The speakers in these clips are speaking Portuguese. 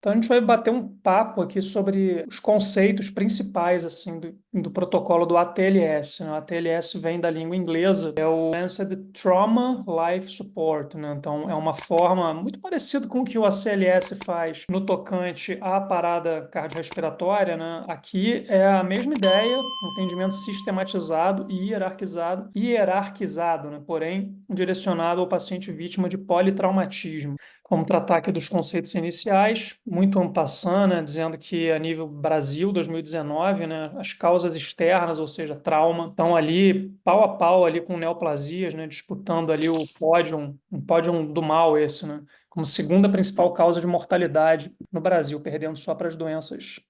Então a gente vai bater um papo aqui sobre os conceitos principais assim do protocolo do ATLS, né? O ATLS vem da língua inglesa, é o Advanced Trauma Life Support, né? Então é uma forma muito parecida com o que o ACLS faz no tocante à parada cardiorrespiratória, né? Aqui é a mesma ideia, um atendimento sistematizado e hierarquizado, né? Porém direcionado ao paciente vítima de politraumatismo. Vamos tratar aqui dos conceitos iniciais, muito en passant, né, dizendo que a nível Brasil 2019, né, as causas externas, ou seja, trauma, estão ali pau a pau ali com neoplasias, né, disputando ali o pódio, um pódio do mal esse, né, como segunda principal causa de mortalidade no Brasil, perdendo só para as doenças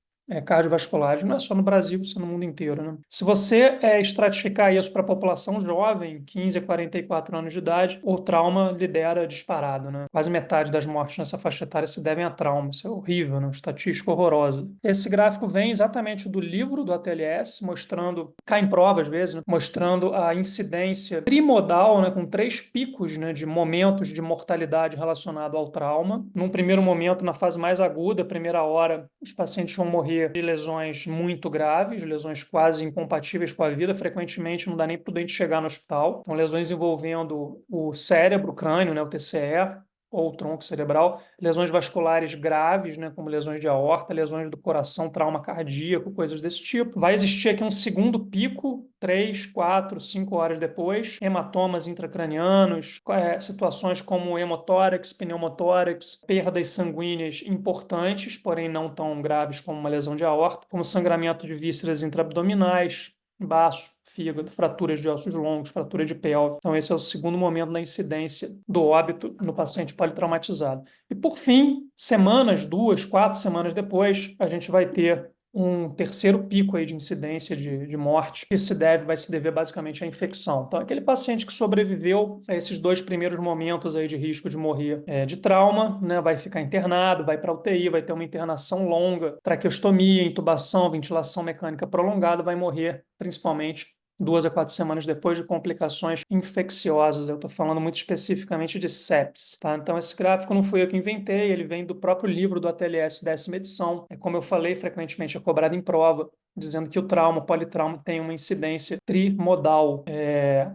cardiovasculares, não é só no Brasil, isso é no mundo inteiro, né? Se você estratificar isso para a população jovem, 15 a 44 anos de idade, o trauma lidera disparado, né? Quase metade das mortes nessa faixa etária se devem a trauma. Isso é horrível, né? Uma estatística horrorosa. Esse gráfico vem exatamente do livro do ATLS, mostrando, cai em prova às vezes, né? Mostrando a incidência trimodal, né? Com 3 picos, né? De momentos de mortalidade relacionado ao trauma. Num primeiro momento, na fase mais aguda, primeira hora, os pacientes vão morrer de lesões muito graves, lesões quase incompatíveis com a vida, frequentemente não dá nem para o doente chegar no hospital. Então, lesões envolvendo o cérebro, o crânio, né, o TCE, ou o tronco cerebral, lesões vasculares graves, né, como lesões de aorta, lesões do coração, trauma cardíaco, coisas desse tipo. Vai existir aqui um segundo pico, 3, 4, 5 horas depois, hematomas intracranianos, situações como hemotórax, pneumotórax, perdas sanguíneas importantes, porém não tão graves como uma lesão de aorta, como sangramento de vísceras intraabdominais, baço, fígado, fraturas de ossos longos, fratura de pelve. Então, esse é o segundo momento da incidência do óbito no paciente politraumatizado. E, por fim, semanas, 2, 4 semanas depois, a gente vai ter um terceiro pico aí de incidência de morte, que vai se dever basicamente à infecção. Então, aquele paciente que sobreviveu a esses 2 primeiros momentos aí de risco de morrer de trauma, né, vai ficar internado, vai para UTI, vai ter uma internação longa, traqueostomia, intubação, ventilação mecânica prolongada, vai morrer principalmente 2 a 4 semanas depois de complicações infecciosas. Eu estou falando muito especificamente de sepsis, tá? Então, esse gráfico não fui eu que inventei, ele vem do próprio livro do ATLS, 10ª edição. Como eu falei, frequentemente é cobrado em prova, dizendo que o trauma, o politrauma, tem uma incidência trimodal,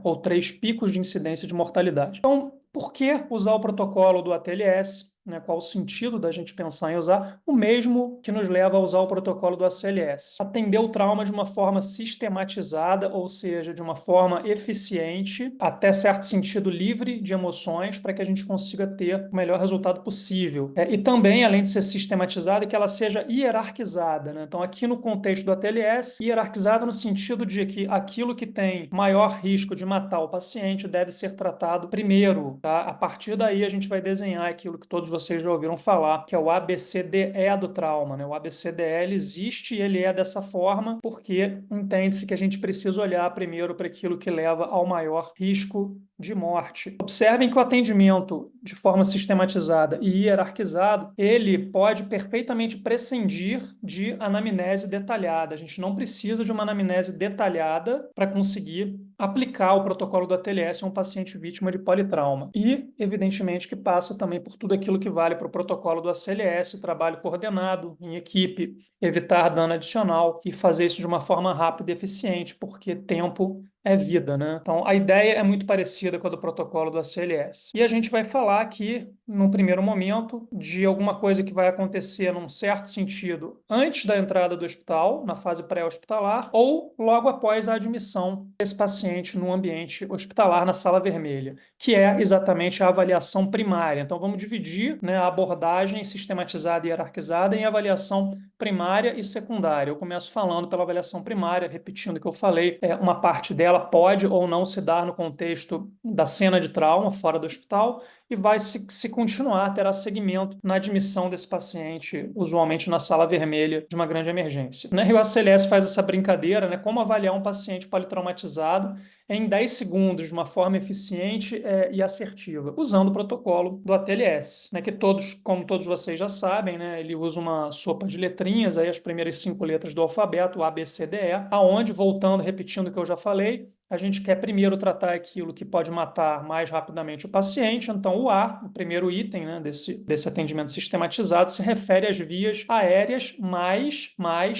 ou 3 picos de incidência de mortalidade. Então, por que usar o protocolo do ATLS? Né, qual o sentido da gente pensar em usar o mesmo que nos leva a usar o protocolo do ACLS? Atender o trauma de uma forma sistematizada, ou seja, de uma forma eficiente, até certo sentido livre de emoções, para que a gente consiga ter o melhor resultado possível. E também, além de ser sistematizada, que ela seja hierarquizada, né? Então, aqui no contexto do ATLS, hierarquizada no sentido de que aquilo que tem maior risco de matar o paciente deve ser tratado primeiro, tá? A partir daí, a gente vai desenhar aquilo que todos vocês já ouviram falar, que é o ABCDE do trauma, né? O ABCDE ele existe e ele é dessa forma porque entende-se que a gente precisa olhar primeiro para aquilo que leva ao maior risco de morte. Observem que o atendimento de forma sistematizada e hierarquizado, ele pode perfeitamente prescindir de anamnese detalhada. A gente não precisa de uma anamnese detalhada para conseguir aplicar o protocolo do ATLS a um paciente vítima de politrauma. E, evidentemente, que passa também por tudo aquilo que vale para o protocolo do ACLS, trabalho coordenado, em equipe, evitar dano adicional e fazer isso de uma forma rápida e eficiente, porque tempo é vida, né? Então, a ideia é muito parecida com a do protocolo do ACLS. E a gente vai falar aqui, num primeiro momento, de alguma coisa que vai acontecer num certo sentido antes da entrada do hospital, na fase pré-hospitalar, ou logo após a admissão desse paciente no ambiente hospitalar, na sala vermelha, que é exatamente a avaliação primária. Então, vamos dividir, né, a abordagem sistematizada e hierarquizada em avaliação primária e secundária. Eu começo falando pela avaliação primária, repetindo o que eu falei, uma parte dela pode ou não se dar no contexto da cena de trauma fora do hospital e vai se continuar, terá seguimento na admissão desse paciente, usualmente na sala vermelha de uma grande emergência. Né? E o ACLS faz essa brincadeira, né? Como avaliar um paciente politraumatizado em 10 segundos, de uma forma eficiente e assertiva, usando o protocolo do ATLS, né, que todos, como todos vocês já sabem, né, ele usa uma sopa de letrinhas, aí as primeiras 5 letras do alfabeto, A, B, C, D, E, aonde, voltando, repetindo o que eu já falei, a gente quer primeiro tratar aquilo que pode matar mais rapidamente o paciente. Então, o A, o primeiro item, né, desse atendimento sistematizado, se refere às vias aéreas, mas,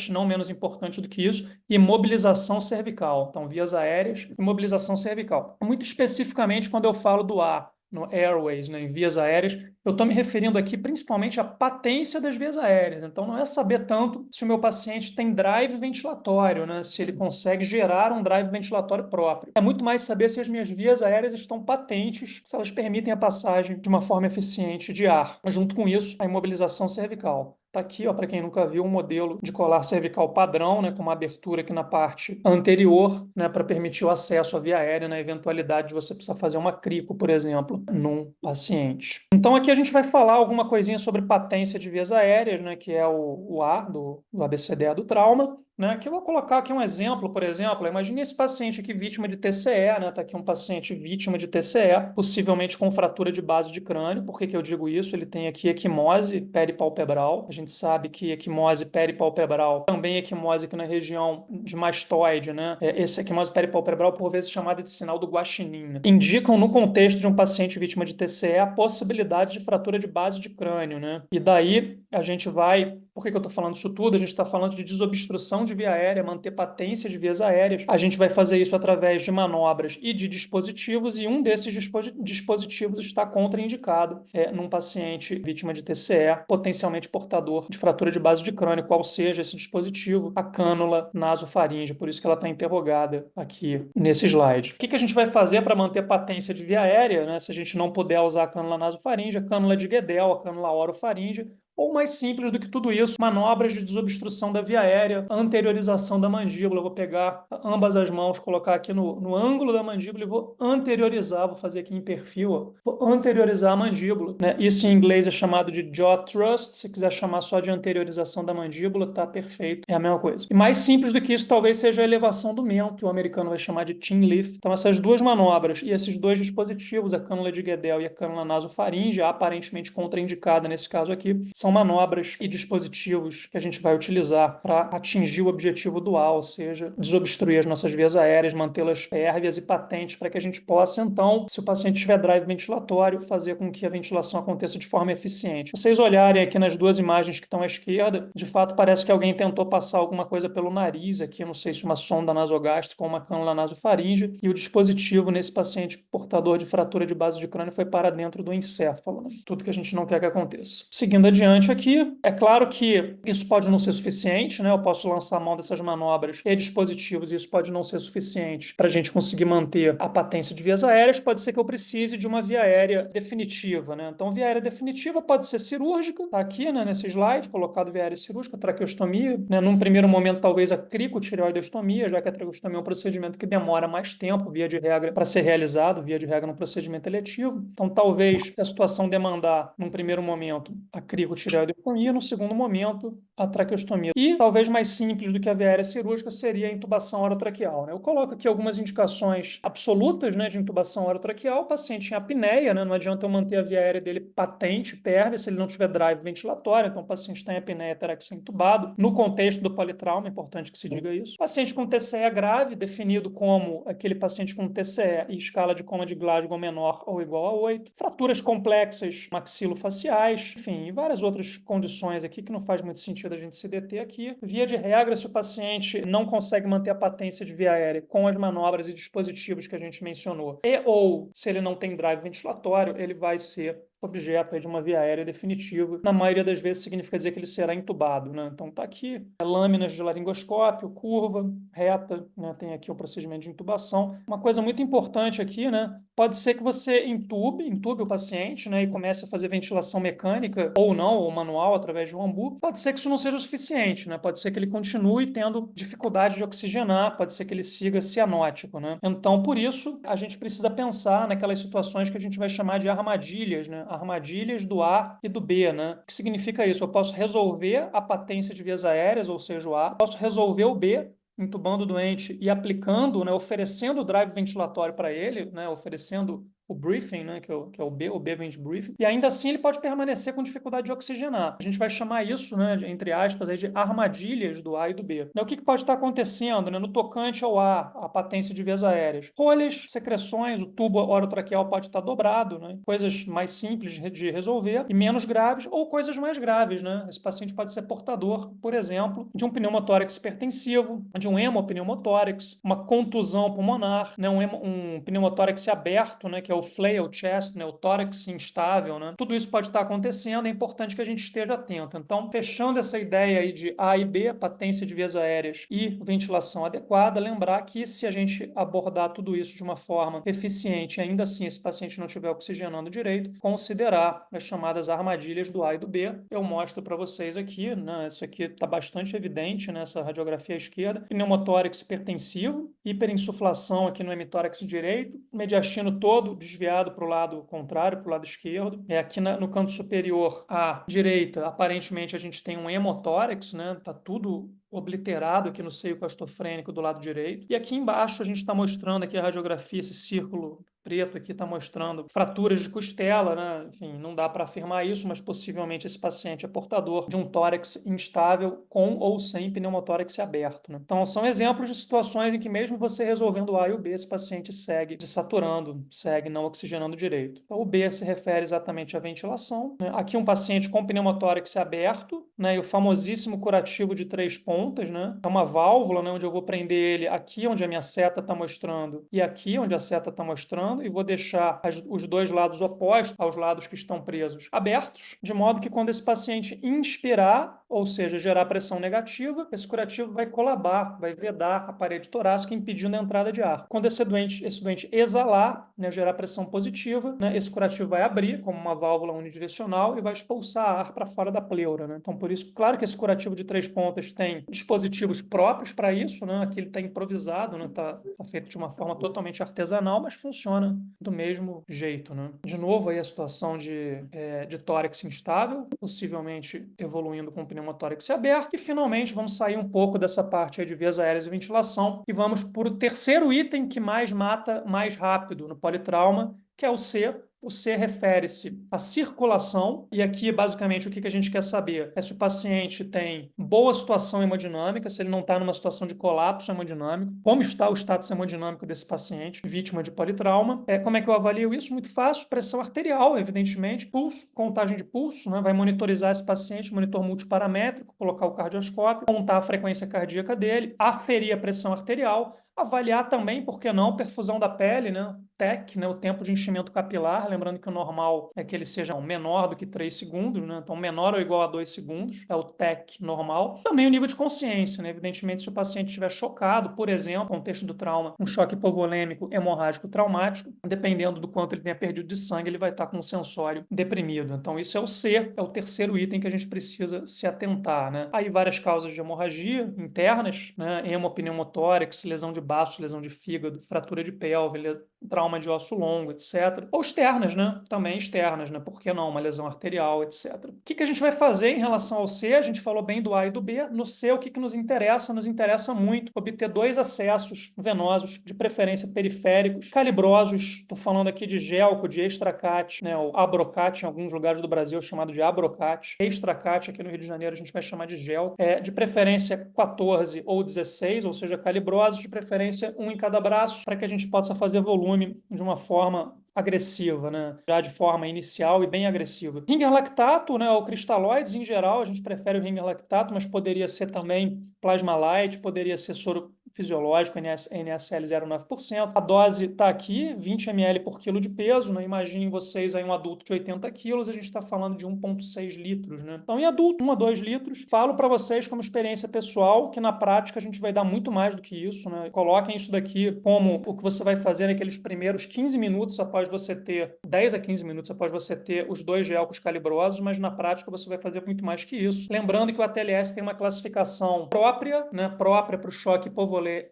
não menos importante do que isso, imobilização cervical. Então, vias aéreas, imobilização cervical. Muito especificamente, quando eu falo do A, no airways, né, em vias aéreas, eu estou me referindo aqui principalmente à patência das vias aéreas. Então, não é saber tanto se o meu paciente tem drive ventilatório, né, se ele consegue gerar um drive ventilatório próprio. É muito mais saber se as minhas vias aéreas estão patentes, se elas permitem a passagem de uma forma eficiente de ar. Junto com isso, a imobilização cervical. Está aqui, para quem nunca viu, um modelo de colar cervical padrão, né, com uma abertura aqui na parte anterior, né, para permitir o acesso à via aérea na eventualidade de você precisar fazer uma crico, por exemplo, num paciente. Então, aqui a gente vai falar alguma coisinha sobre patência de vias aéreas, né, que é o A do ABCDE do trauma. Né, que eu vou colocar aqui um exemplo, por exemplo, imagine esse paciente aqui vítima de TCE, né, tá aqui um paciente vítima de TCE, possivelmente com fratura de base de crânio. Por que que eu digo isso? Ele tem aqui equimose peripalpebral. A gente sabe que equimose peripalpebral também é equimose aqui na região de mastoide, né? Esse equimose peripalpebral, por vezes chamada de sinal do guaxinim, né? Indicam no contexto de um paciente vítima de TCE a possibilidade de fratura de base de crânio, né? E daí a gente vai... Por que que eu estou falando isso tudo? A gente está falando de desobstrução de via aérea, manter patência de vias aéreas. A gente vai fazer isso através de manobras e de dispositivos, e um desses dispositivos está contraindicado num paciente vítima de TCE, potencialmente portador de fratura de base de crânio, qual seja esse dispositivo, a cânula nasofaríngea, por isso que ela está interrogada aqui nesse slide. O que que a gente vai fazer para manter patência de via aérea, né? Se a gente não puder usar a cânula nasofaríngea, a cânula de Guedel, a cânula orofaríngea, ou mais simples do que tudo isso, manobras de desobstrução da via aérea, anteriorização da mandíbula. Eu vou pegar ambas as mãos, colocar aqui no ângulo da mandíbula e vou anteriorizar, vou fazer aqui em perfil, ó, vou anteriorizar a mandíbula, né? Isso em inglês é chamado de jaw thrust. Se quiser chamar só de anteriorização da mandíbula, tá perfeito, é a mesma coisa. E mais simples do que isso talvez seja a elevação do mento, que o americano vai chamar de chin lift. Então essas duas manobras e esses dois dispositivos, a cânula de Guedel e a cânula nasofaríngea, aparentemente contraindicada nesse caso aqui, são manobras e dispositivos que a gente vai utilizar para atingir o objetivo dual, ou seja, desobstruir as nossas vias aéreas, mantê-las pérvias e patentes para que a gente possa, então, se o paciente tiver drive ventilatório, fazer com que a ventilação aconteça de forma eficiente. Se vocês olharem aqui nas duas imagens que estão à esquerda, de fato parece que alguém tentou passar alguma coisa pelo nariz aqui, não sei se uma sonda nasogástrica ou uma cânula nasofaríngea, e o dispositivo nesse paciente portador de fratura de base de crânio foi para dentro do encéfalo, né? Tudo que a gente não quer que aconteça. Seguindo adiante aqui, é claro que isso pode não ser suficiente, né? Eu posso lançar a mão dessas manobras e dispositivos, e isso pode não ser suficiente para a gente conseguir manter a patência de vias aéreas. Pode ser que eu precise de uma via aérea definitiva, né? Então, via aérea definitiva pode ser cirúrgica, tá aqui, né, nesse slide, colocado via aérea cirúrgica, traqueostomia, né? Num primeiro momento, talvez a cricotireoidostomia, já que a traqueostomia é um procedimento que demora mais tempo, via de regra, para ser realizado, via de regra, num procedimento eletivo. Então, talvez, se a situação demandar, num primeiro momento, a cricotireoidostomia, no segundo momento, a traqueostomia. E talvez mais simples do que a via aérea cirúrgica seria a intubação orotraqueal, né? Eu coloco aqui algumas indicações absolutas, né, de intubação orotraqueal. O paciente em apneia, né? Não adianta eu manter a via aérea dele patente, pérvia, se ele não tiver drive ventilatório. Então, o paciente está em apneia, terá que ser intubado. No contexto do politrauma, é importante que se diga isso. Paciente com TCE grave, definido como aquele paciente com TCE e escala de coma de Glasgow menor ou igual a 8. Fraturas complexas maxilofaciais, enfim, e várias outras condições aqui que não faz muito sentido a gente se deter aqui. Via de regra, se o paciente não consegue manter a patência de via aérea com as manobras e dispositivos que a gente mencionou, e ou se ele não tem drive ventilatório, ele vai ser objeto de uma via aérea definitiva. Na maioria das vezes significa dizer que ele será intubado, né? Então tá aqui, lâminas de laringoscópio, curva, reta, né? Tem aqui o procedimento de intubação. Uma coisa muito importante aqui, né? Pode ser que você intube o paciente, né? E comece a fazer ventilação mecânica, ou não, ou manual, através de um ambu. Pode ser que isso não seja o suficiente, né? Pode ser que ele continue tendo dificuldade de oxigenar, pode ser que ele siga cianótico, né? Então, por isso, a gente precisa pensar naquelas situações que a gente vai chamar de armadilhas, né? Armadilhas do A e do B, né? O que significa isso? Eu posso resolver a patência de vias aéreas, ou seja, o A, posso resolver o B, entubando o doente e aplicando, né, oferecendo o drive ventilatório para ele, né, oferecendo o briefing, né, que é o B vem de briefing, e ainda assim ele pode permanecer com dificuldade de oxigenar. A gente vai chamar isso, né, entre aspas, aí, de armadilhas do A e do B. O que pode estar acontecendo, né, no tocante ao A, a patência de vias aéreas? Rolhas, secreções, o tubo orotraqueal pode estar dobrado, né, coisas mais simples de resolver e menos graves, ou coisas mais graves, né? Esse paciente pode ser portador, por exemplo, de um pneumotórax hipertensivo, de um hemopneumotórax, uma contusão pulmonar, né, um pneumotórax aberto, né, que é o flail chest, né, o tórax instável, né? Tudo isso pode estar acontecendo, é importante que a gente esteja atento. Então, fechando essa ideia aí de A e B, patência de vias aéreas e ventilação adequada, lembrar que se a gente abordar tudo isso de uma forma eficiente, e ainda assim esse paciente não estiver oxigenando direito, considerar as chamadas armadilhas do A e do B. Eu mostro para vocês aqui, né? Isso aqui está bastante evidente nessa radiografia esquerda. Pneumotórax hipertensivo, hiperinsuflação aqui no hemitórax direito, mediastino todo desviado para o lado contrário, para o lado esquerdo. Aqui no canto superior à direita, aparentemente a gente tem um hemotórax, né? Tá tudo obliterado aqui no seio costofrênico do lado direito. E aqui embaixo a gente está mostrando aqui a radiografia, esse círculo preto aqui está mostrando fraturas de costela, né? Enfim, não dá para afirmar isso, mas possivelmente esse paciente é portador de um tórax instável com ou sem pneumotórax aberto, né? Então, são exemplos de situações em que mesmo você resolvendo o A e o B, esse paciente segue desaturando, segue não oxigenando direito. Então, o B se refere exatamente à ventilação, né? Aqui um paciente com pneumotórax aberto, né? E o famosíssimo curativo de 3 pontas, né? É uma válvula, né? Onde eu vou prender ele aqui onde a minha seta está mostrando e aqui onde a seta está mostrando, e vou deixar os dois lados opostos aos lados que estão presos abertos, de modo que quando esse paciente inspirar, ou seja, gerar pressão negativa, esse curativo vai colabar, vai vedar a parede torácica, impedindo a entrada de ar. Quando esse doente exalar, né, gerar pressão positiva, né, esse curativo vai abrir como uma válvula unidirecional e vai expulsar ar para fora da pleura, né? Então, por isso, claro que esse curativo de 3 pontas tem dispositivos próprios para isso, né? Aqui ele está improvisado, né? Tá feito de uma forma totalmente artesanal, mas funciona do mesmo jeito, né? De novo, aí a situação de tórax instável, possivelmente evoluindo com pneumotórax aberto, e finalmente vamos sair um pouco dessa parte aí de vias aéreas e ventilação e vamos para o terceiro item que mais mata mais rápido no politrauma, que é o C. O C refere-se à circulação, e aqui, basicamente, o que a gente quer saber é se o paciente tem boa situação hemodinâmica, se ele não está numa situação de colapso hemodinâmico, como está o status hemodinâmico desse paciente, vítima de politrauma. Como é que eu avalio isso? Muito fácil, pressão arterial, evidentemente, pulso, contagem de pulso, né? Vai monitorizar esse paciente, monitor multiparamétrico, colocar o cardioscópio, contar a frequência cardíaca dele, aferir a pressão arterial, avaliar também, por que não, perfusão da pele, né? TEC, né? O tempo de enchimento capilar, lembrando que o normal é que ele seja menor do que 3 segundos, né? Então, menor ou igual a 2 segundos, é o TEC normal. Também o nível de consciência, né? Evidentemente, se o paciente estiver chocado, por exemplo, no contexto do trauma, um choque hipovolêmico hemorrágico traumático, dependendo do quanto ele tenha perdido de sangue, ele vai estar com um sensório deprimido. Então, isso é o C, é o terceiro item que a gente precisa se atentar, né? Aí, várias causas de hemorragia internas, né? Hemopneumotórax, lesão de baço, lesão de fígado, fratura de pelve, trauma de osso longo, etc. Ou externas, né? Também externas, né? Por que não? Uma lesão arterial, etc. O que a gente vai fazer em relação ao C? A gente falou bem do A e do B. No C, o que nos interessa? Nos interessa muito obter 2 acessos venosos, de preferência periféricos, calibrosos. Estou falando aqui de gelco, de extracate, né? O abrocate, em alguns lugares do Brasil, chamado de abrocate. Extracate, aqui no Rio de Janeiro, a gente vai chamar de gel. De preferência 14 ou 16, ou seja, calibrosos, de preferência um em cada braço, para que a gente possa fazer volume de uma forma agressiva, né? Já de forma inicial e bem agressiva. Ringer lactato, né? Ou cristalóides, em geral, a gente prefere o ringer lactato, mas poderia ser também plasma light, poderia ser soro fisiológico, NaCl 0,9%. A dose está aqui, 20 ml por quilo de peso, né? Imaginem vocês aí um adulto de 80 quilos, a gente está falando de 1,6 litros, né? Então, em adulto, 1 a 2 litros. Falo para vocês como experiência pessoal que na prática a gente vai dar muito mais do que isso, né? Coloquem isso daqui como o que você vai fazer naqueles primeiros 15 minutos após você ter, 10 a 15 minutos após você ter os 2 gelcos calibrosos, mas na prática você vai fazer muito mais que isso. Lembrando que o ATLS tem uma classificação própria, né? Própria para o choque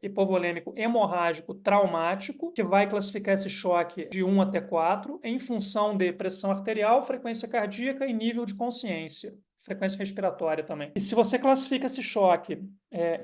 hipovolêmico hemorrágico traumático, que vai classificar esse choque de 1 até 4 em função de pressão arterial, frequência cardíaca e nível de consciência. frequência respiratória também. E se você classifica esse choque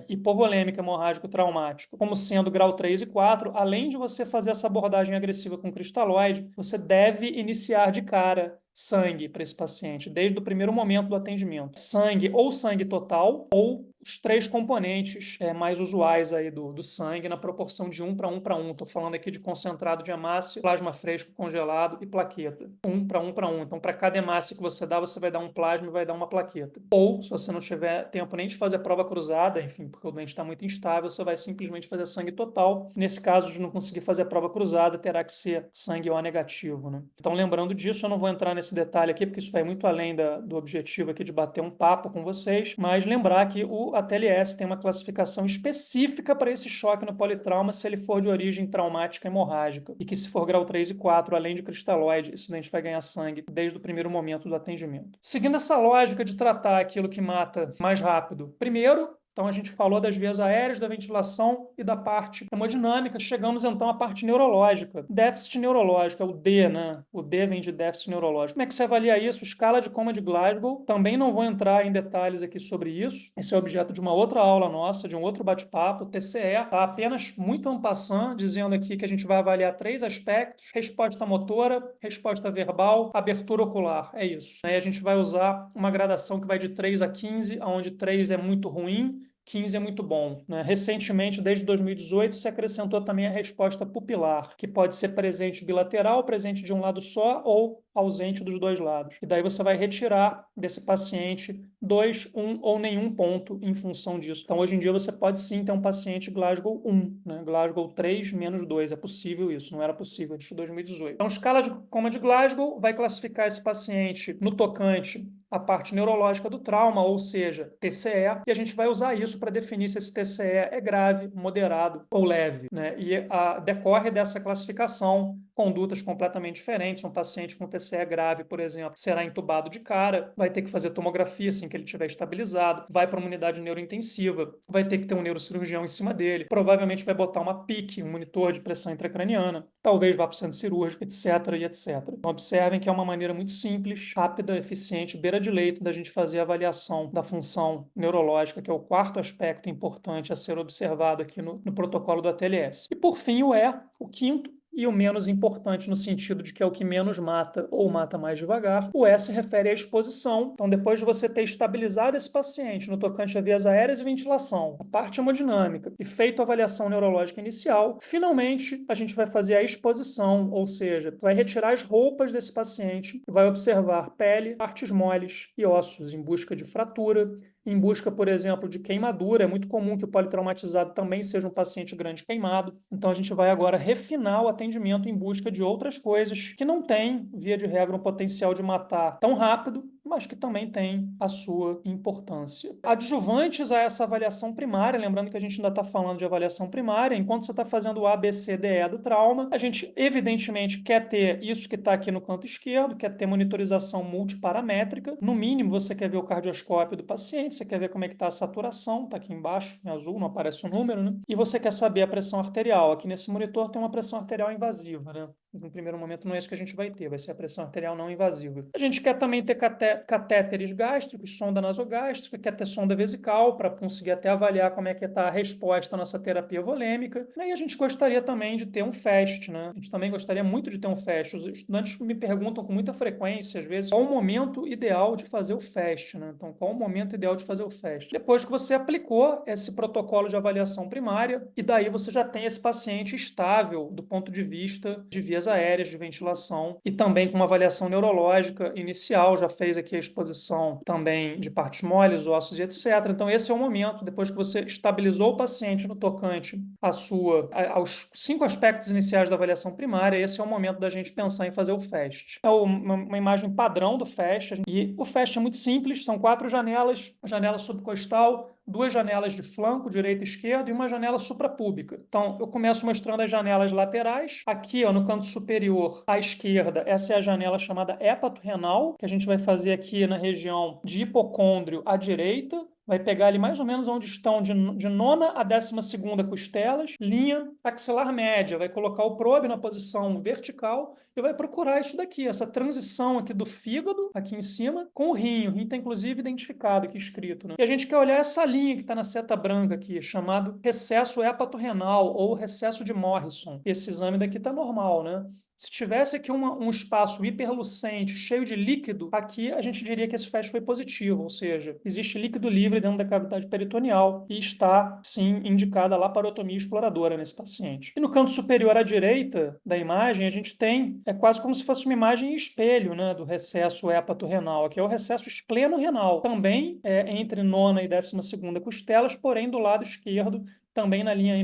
hipovolêmico hemorrágico traumático como sendo grau 3 e 4, além de você fazer essa abordagem agressiva com cristalóide, você deve iniciar de cara sangue para esse paciente, desde o primeiro momento do atendimento. Sangue ou sangue total, ou os 3 componentes mais usuais aí do sangue na proporção de 1 para 1 para 1. Estou falando aqui de concentrado de hemácia, plasma fresco congelado e plaqueta. 1 para 1 para 1. Então, para cada hemácia que você dá, você vai dar um plasma e vai dar uma plaqueta. Ou, se você não tiver tempo nem de fazer a prova cruzada, enfim, porque o doente está muito instável, você vai simplesmente fazer sangue total. Nesse caso de não conseguir fazer a prova cruzada, terá que ser sangue O negativo, né? Então, lembrando disso, eu não vou entrar nesse detalhe aqui, porque isso vai muito além do objetivo aqui de bater um papo com vocês, mas lembrar que o ATLS tem uma classificação específica para esse choque no politrauma se ele for de origem traumática hemorrágica, e que se for grau 3 e 4, além de cristalóide, esse doente vai ganhar sangue desde o primeiro momento do atendimento. Seguindo essa lógica de tratar aquilo que mata mais rápido, primeiro, então, a gente falou das vias aéreas, da ventilação e da parte hemodinâmica. Chegamos, então, à parte neurológica. Déficit neurológico, é o D, né? O D vem de déficit neurológico. Como é que você avalia isso? Escala de coma de Glasgow. Também não vou entrar em detalhes aqui sobre isso. Esse é objeto de uma outra aula nossa, de um outro bate-papo, TCE. Tá apenas muito en passant, dizendo aqui que a gente vai avaliar 3 aspectos: resposta motora, resposta verbal, abertura ocular. É isso. Aí a gente vai usar uma gradação que vai de 3 a 15, onde 3 é muito ruim, 15 é muito bom, né? Recentemente, desde 2018, se acrescentou também a resposta pupilar, que pode ser presente bilateral, presente de um lado só ou ausente dos 2 lados. E daí você vai retirar desse paciente 2, 1 ou nenhum ponto em função disso. Então, hoje em dia, você pode sim ter um paciente Glasgow 1, né? Glasgow 3 menos 2. É possível isso, não era possível antes de 2018. Então, escala de coma de Glasgow vai classificar esse paciente no tocante a parte neurológica do trauma, ou seja, TCE, e a gente vai usar isso para definir se esse TCE é grave, moderado ou leve, né? E decorre dessa classificação condutas completamente diferentes. Um paciente com TCE grave, por exemplo, será entubado de cara, vai ter que fazer tomografia assim que ele estiver estabilizado, vai para uma unidade neurointensiva, vai ter que ter um neurocirurgião em cima dele, provavelmente vai botar uma PIC, um monitor de pressão intracraniana, talvez vá para o centro cirúrgico, etc, e etc. Então, observem que é uma maneira muito simples, rápida, eficiente, beira de leito da gente fazer a avaliação da função neurológica, que é o 4º aspecto importante a ser observado aqui no protocolo do ATLS. E por fim, o 5º, e o menos importante no sentido de que é o que menos mata ou mata mais devagar. O S refere à exposição. Então, depois de você ter estabilizado esse paciente no tocante a vias aéreas e ventilação, a parte hemodinâmica e feito a avaliação neurológica inicial, finalmente a gente vai fazer a exposição, ou seja, vai retirar as roupas desse paciente e vai observar pele, partes moles e ossos em busca de fratura, em busca, por exemplo, de queimadura. É muito comum que o politraumatizado também seja um paciente grande queimado. Então, a gente vai agora refinar o atendimento em busca de outras coisas que não têm, via de regra, um potencial de matar tão rápido, mas que também tem a sua importância. Adjuvantes a essa avaliação primária, lembrando que a gente ainda está falando de avaliação primária, enquanto você está fazendo o ABCDE do trauma, a gente evidentemente quer ter isso que está aqui no canto esquerdo, quer ter monitorização multiparamétrica. No mínimo, você quer ver o cardioscópio do paciente, você quer ver como é que está a saturação, está aqui embaixo, em azul, não aparece o número, né? E você quer saber a pressão arterial. Aqui nesse monitor tem uma pressão arterial invasiva, né? No primeiro momento não é isso que a gente vai ter, vai ser a pressão arterial não invasiva. A gente quer também ter catéteres gástricos, sonda nasogástrica, quer ter sonda vesical para conseguir até avaliar como é que está a resposta à nossa terapia volêmica. E a gente gostaria também de ter um FAST, né? A gente também gostaria muito de ter um FAST. Os estudantes me perguntam com muita frequência, às vezes, qual o momento ideal de fazer o FAST, né? Então, qual o momento ideal de fazer o FAST? Depois que você aplicou esse protocolo de avaliação primária, e daí você já tem esse paciente estável do ponto de vista de vias aéreas, de ventilação, e também com uma avaliação neurológica inicial, já fez aqui a exposição também de partes moles, ossos e etc. Então, esse é o momento, depois que você estabilizou o paciente no tocante aos 5 aspectos iniciais da avaliação primária, esse é o momento da gente pensar em fazer o FAST. É uma imagem padrão do FAST, e o FAST é muito simples, são 4 janelas, a janela subcostal, 2 janelas de flanco, direita e esquerda, e uma janela suprapúbica. Então, eu começo mostrando as janelas laterais. Aqui, ó, no canto superior, à esquerda, essa é a janela chamada hepato-renal, que a gente vai fazer aqui na região de hipocôndrio à direita, vai pegar ali mais ou menos onde estão de nona a 12ª costelas, linha axilar média, vai colocar o probe na posição vertical e vai procurar isso daqui, essa transição aqui do fígado, aqui em cima, com o rim. O rim está inclusive identificado aqui, escrito, né? E a gente quer olhar essa linha que está na seta branca aqui, chamado recesso hepatorrenal ou recesso de Morrison. Esse exame daqui está normal, né? Se tivesse aqui um espaço hiperlucente, cheio de líquido, aqui a gente diria que esse FAST foi positivo, ou seja, existe líquido livre dentro da cavidade peritoneal e está, sim, indicada a laparotomia exploradora nesse paciente. E no canto superior à direita da imagem, a gente tem, é quase como se fosse uma imagem em espelho, né, do recesso hepatorrenal. Aqui é o recesso espleno-renal, também entre nona e 12ª costelas, porém do lado esquerdo, também na linha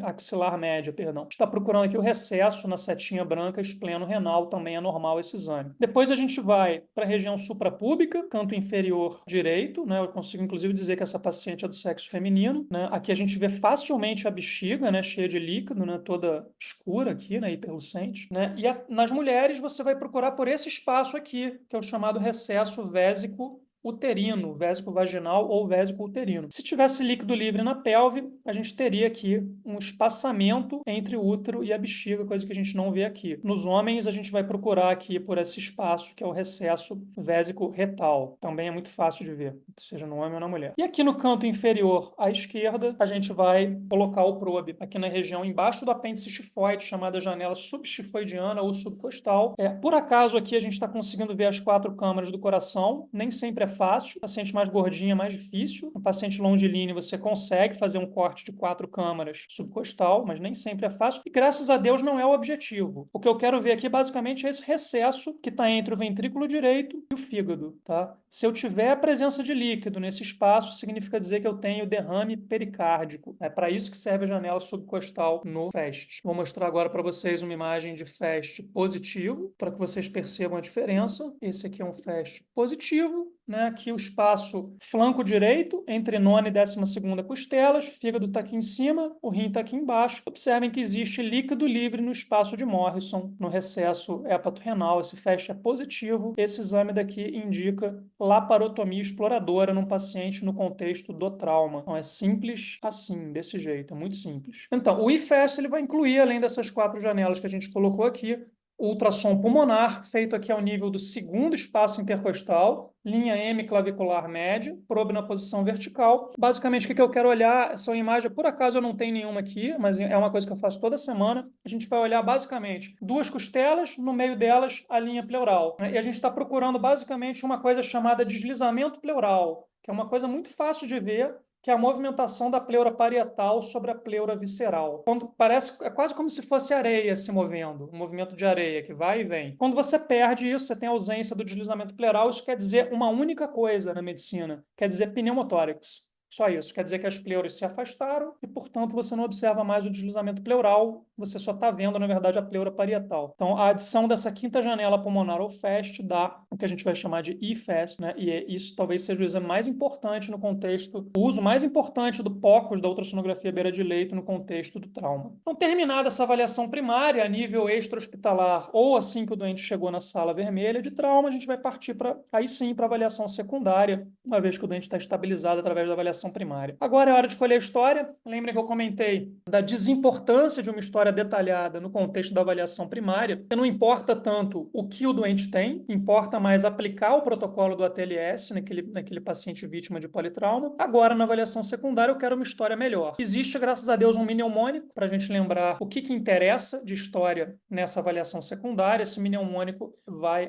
axilar média, perdão. Está procurando aqui o recesso na setinha branca, espleno-renal, também é normal esse exame. Depois a gente vai para a região suprapúbica, canto inferior direito, né? Eu consigo inclusive dizer que essa paciente é do sexo feminino, né? Aqui a gente vê facilmente a bexiga, né? Cheia de líquido, né? Toda escura aqui, né? Hiperlucente, né? E nas mulheres você vai procurar por esse espaço aqui, que é o chamado recesso vésico uterino, vésico vaginal ou vésico uterino. Se tivesse líquido livre na pelve, a gente teria aqui um espaçamento entre o útero e a bexiga, coisa que a gente não vê aqui. Nos homens, a gente vai procurar aqui por esse espaço, que é o recesso vésico retal. Também é muito fácil de ver, seja no homem ou na mulher. E aqui no canto inferior à esquerda, a gente vai colocar o probe aqui na região embaixo do apêndice xifoide, chamada janela subxifoidiana ou subcostal. Por acaso aqui a gente está conseguindo ver as 4 câmaras do coração, nem sempre é fácil, paciente mais gordinho é mais difícil. No paciente longilíneo você consegue fazer um corte de 4 câmaras subcostal, mas nem sempre é fácil. E graças a Deus não é o objetivo. O que eu quero ver aqui basicamente é esse recesso que está entre o ventrículo direito e o fígado, tá? Se eu tiver a presença de líquido nesse espaço, significa dizer que eu tenho derrame pericárdico. É para isso que serve a janela subcostal no FAST. Vou mostrar agora para vocês uma imagem de FAST positivo, para que vocês percebam a diferença. Esse aqui é um FAST positivo, né? Aqui o espaço flanco direito, entre nona e 12ª costelas, fígado está aqui em cima, o rim está aqui embaixo. Observem que existe líquido livre no espaço de Morrison, no recesso hepatorrenal. Esse FAST é positivo. Esse exame daqui indica laparotomia exploradora num paciente no contexto do trauma. Então é simples assim, desse jeito, é muito simples. Então, o IFAST ele vai incluir, além dessas 4 janelas que a gente colocou aqui, o ultrassom pulmonar, feito aqui ao nível do segundo espaço intercostal, linha M clavicular média, probe na posição vertical. Basicamente, o que eu quero olhar são imagens, por acaso eu não tenho nenhuma aqui, mas é uma coisa que eu faço toda semana. A gente vai olhar basicamente 2 costelas, no meio delas a linha pleural, né? E a gente está procurando basicamente uma coisa chamada deslizamento pleural, que é uma coisa muito fácil de ver, que é a movimentação da pleura parietal sobre a pleura visceral. Quando parece, é quase como se fosse areia se movendo, um movimento de areia que vai e vem. Quando você perde isso, você tem a ausência do deslizamento pleural, isso quer dizer uma única coisa na medicina, quer dizer pneumotórax. Só isso. Quer dizer que as pleuras se afastaram e, portanto, você não observa mais o deslizamento pleural, você só está vendo, na verdade, a pleura parietal. Então, a adição dessa quinta janela pulmonar ao FAST dá o que a gente vai chamar de IFAST, né? E isso talvez seja o exame mais importante no contexto, o uso mais importante do POCUS, da ultrassonografia beira de leito, no contexto do trauma. Então, terminada essa avaliação primária, a nível extra-hospitalar, ou assim que o doente chegou na sala vermelha de trauma, a gente vai partir para, aí sim, para avaliação secundária, uma vez que o doente está estabilizado através da avaliação primária. Agora é hora de escolher a história. Lembrem que eu comentei da desimportância de uma história detalhada no contexto da avaliação primária, porque não importa tanto o que o doente tem, importa mais aplicar o protocolo do ATLS naquele paciente vítima de politrauma. Agora, na avaliação secundária, eu quero uma história melhor. Existe, graças a Deus, um mnemônico para a gente lembrar o que interessa de história nessa avaliação secundária. Esse mnemônico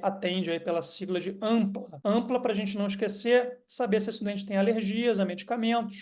atende aí pela sigla de AMPLA. AMPLA, para a gente não esquecer, saber se esse doente tem alergias a medicamentos,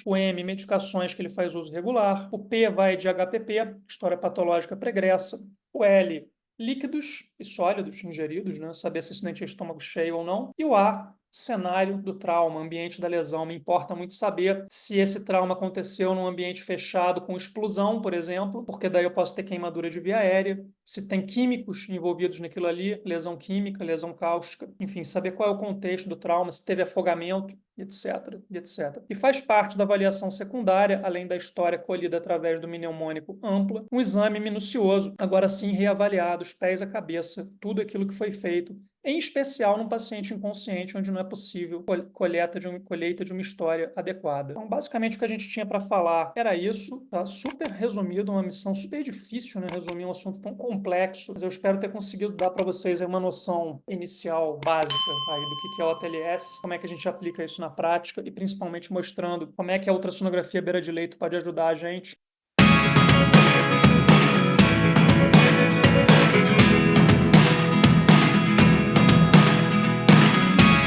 o M, medicações que ele faz uso regular, o P vai de HPP, história patológica pregressa, o L, líquidos e sólidos ingeridos, né? Saber se esse doente é estômago cheio ou não, e o A, cenário do trauma, ambiente da lesão. Me importa muito saber se esse trauma aconteceu num ambiente fechado com explosão, por exemplo, porque daí eu posso ter queimadura de via aérea, se tem químicos envolvidos naquilo ali, lesão química, lesão cáustica, enfim, saber qual é o contexto do trauma, se teve afogamento, etc, etc. E faz parte da avaliação secundária, além da história colhida através do mnemônico ampla, um exame minucioso, agora sim reavaliado, os pés à cabeça, tudo aquilo que foi feito, em especial num paciente inconsciente, onde não é possível colheita de uma história adequada. Então, basicamente, o que a gente tinha para falar era isso, tá? Super resumido, uma missão super difícil, né? Resumir um assunto tão complexo, mas eu espero ter conseguido dar para vocês aí uma noção inicial, básica, aí do que é o ATLS, como é que a gente aplica isso na prática e principalmente mostrando como é que a ultrassonografia beira de leito pode ajudar a gente